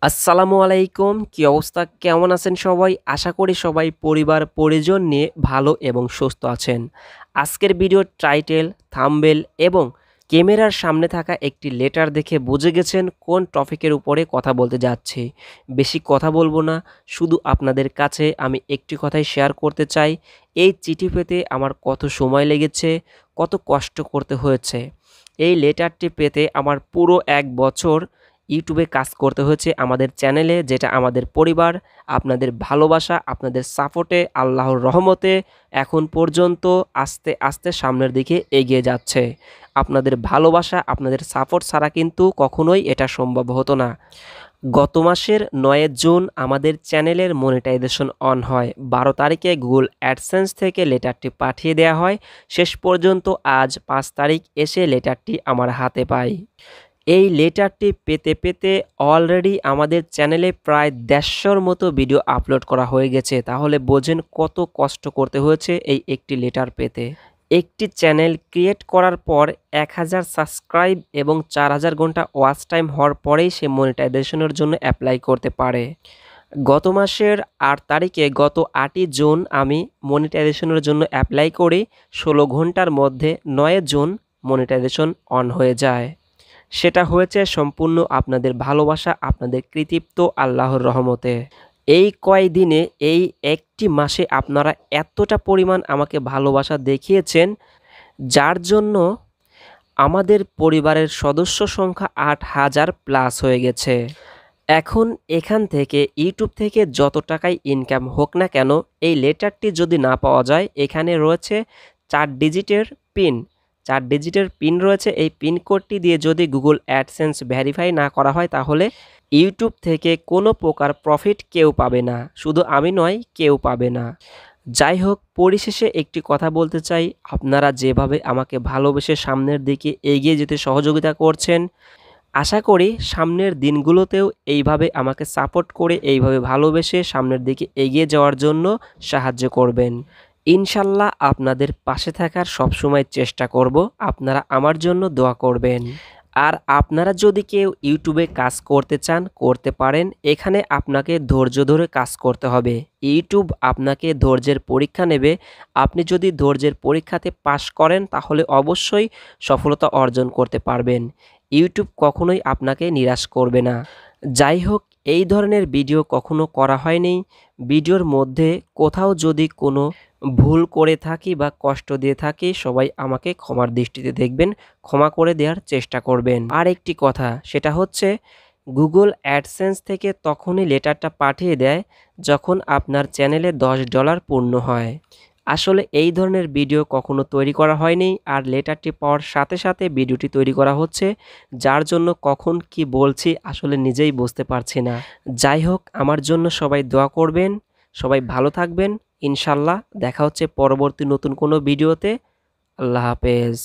আসসালামু আলাইকুম। কি অবস্থা? কেমন আছেন সবাই? আশা করি সবাই পরিবার পরিজন নিয়ে ভালো এবং সুস্থ আছেন। আজকের ভিডিওর টাইটেল, থাম্বনেল এবং ক্যামেরার সামনে থাকা একটি লেটার দেখে বুঝে গেছেন কোন টপিকের উপরে কথা বলতে যাচ্ছি। বেশি কথা বলবো না, শুধু আপনাদের কাছে আমি একটি কথাই শেয়ার করতে চাই। এই চিঠি পেতে আমার কত সময় লেগেছে, কত কষ্ট করতে হয়েছে। এই লেটারটি পেতে আমার পুরো ১ বছর ইউটিউবে কাজ করতে হয়েছে আমাদের চ্যানেলে, যেটা আমাদের পরিবার, আপনাদের ভালোবাসা, আপনাদের সাপোর্টে, আল্লাহর রহমতে এখন পর্যন্ত আস্তে আস্তে সামনের দিকে এগিয়ে যাচ্ছে। আপনাদের ভালোবাসা, আপনাদের সাপোর্ট ছাড়া কিন্তু কখনোই এটা সম্ভব হতো না। গত মাসের ৯ জুন আমাদের চ্যানেলের মনিটাইজেশন অন হয়। ১২ তারিখে গুগল অ্যাডসেন্স থেকে লেটারটি পাঠিয়ে দেওয়া হয়। শেষ পর্যন্ত আজ ৫ তারিখ এসে লেটারটি আমার হাতে পাই। এই লেটারটি পেতে পেতে অলরেডি আমাদের চ্যানেলে প্রায় ১৫০র মতো ভিডিও আপলোড করা হয়ে গেছে। তাহলে বোঝেন কত কষ্ট করতে হয়েছে এই একটি লেটার পেতে। একটি চ্যানেল ক্রিয়েট করার পর ১,০০০ সাবস্ক্রাইব এবং ৪,০০০ ঘন্টা ওয়াচ টাইম হওয়ার পরেই সে মনিটাইজেশনের জন্য অ্যাপ্লাই করতে পারে। গত মাসের ৮ তারিখে, গত ৮ই জুন আমি মনিটাইজেশনের জন্য অ্যাপ্লাই করি। ১৬ ঘন্টার মধ্যে ৯ জুন মনিটাইজেশন অন হয়ে যায়। সেটা হয়েছে সম্পূর্ণ আপনাদের ভালোবাসা, আপনাদের কৃতিত্ব, আল্লাহর রহমতে। এই কয়দিনে, এই একটি মাসে আপনারা এতটা পরিমাণ আমাকে ভালোবাসা দেখিয়েছেন, যার জন্য আমাদের পরিবারের সদস্য সংখ্যা ৮,০০০ প্লাস হয়ে গেছে। এখন এখান থেকে ইউটিউব থেকে যত টাকাই ইনকাম হোক না কেন, এই লেটারটি যদি না পাওয়া যায়, এখানে রয়েছে ৪ ডিজিটের পিন। ৪ ডিজিটের পিন রয়েছে। এই পিন কোডটি দিয়ে যদি গুগল অ্যাডসেন্স ভেরিফাই না করা হয়, তাহলে ইউটিউব থেকে কোনো প্রকার প্রফিট কেউ পাবে না। শুধু আমি নয়, কেউ পাবে না। যাই হোক, পরিশেষে একটি কথা বলতে চাই, আপনারা যেভাবে আমাকে ভালোবেসে সামনের দিকে এগিয়ে যেতে সহযোগিতা করছেন, আশা করি সামনের দিনগুলোতেও এইভাবে আমাকে সাপোর্ট করে, এইভাবে ভালোবেসে সামনের দিকে এগিয়ে যাওয়ার জন্য সাহায্য করবেন। ইনশাল্লাহ আপনাদের পাশে থাকার সবসময় চেষ্টা করব। আপনারা আমার জন্য দোয়া করবেন। আর আপনারা যদি কেউ ইউটিউবে কাজ করতে চান, করতে পারেন। এখানে আপনাকে ধৈর্য ধরে কাজ করতে হবে। ইউটিউব আপনাকে ধৈর্যের পরীক্ষা নেবে। আপনি যদি ধৈর্যের পরীক্ষাতে পাশ করেন, তাহলে অবশ্যই সফলতা অর্জন করতে পারবেন। ইউটিউব কখনোই আপনাকে নিরাশ করবে না। যাই হোক, এই ধরনের ভিডিও কখনো করা হয়নি। ভিডিওর মধ্যে কোথাও যদি কোনো ভুল করে থাকি বা কষ্ট দিয়ে থাকি, সবাই আমাকে ক্ষমার দৃষ্টিতে দেখবেন, ক্ষমা করে দেওয়ার চেষ্টা করবেন। আর একটি কথা, সেটা হচ্ছে গুগল অ্যাডসেন্স থেকে তখনই লেটারটা পাঠিয়ে দেয় যখন আপনার চ্যানেলে $10 পূর্ণ হয়। আসলে এই ধরনের ভিডিও কখনো তৈরি করা হয়নি, আর লেটারটি পাওয়ার সাথে সাথে ভিডিওটি তৈরি করা হচ্ছে, যার জন্য কখন কি বলছি আসলে নিজেই বুঝতে পারছি না। যাই হোক, আমার জন্য সবাই দোয়া করবেন, সবাই ভালো থাকবেন। ইনশাল্লাহ দেখা হচ্ছে পরবর্তী নতুন কোনো ভিডিওতে। আল্লাহ হাফেজ।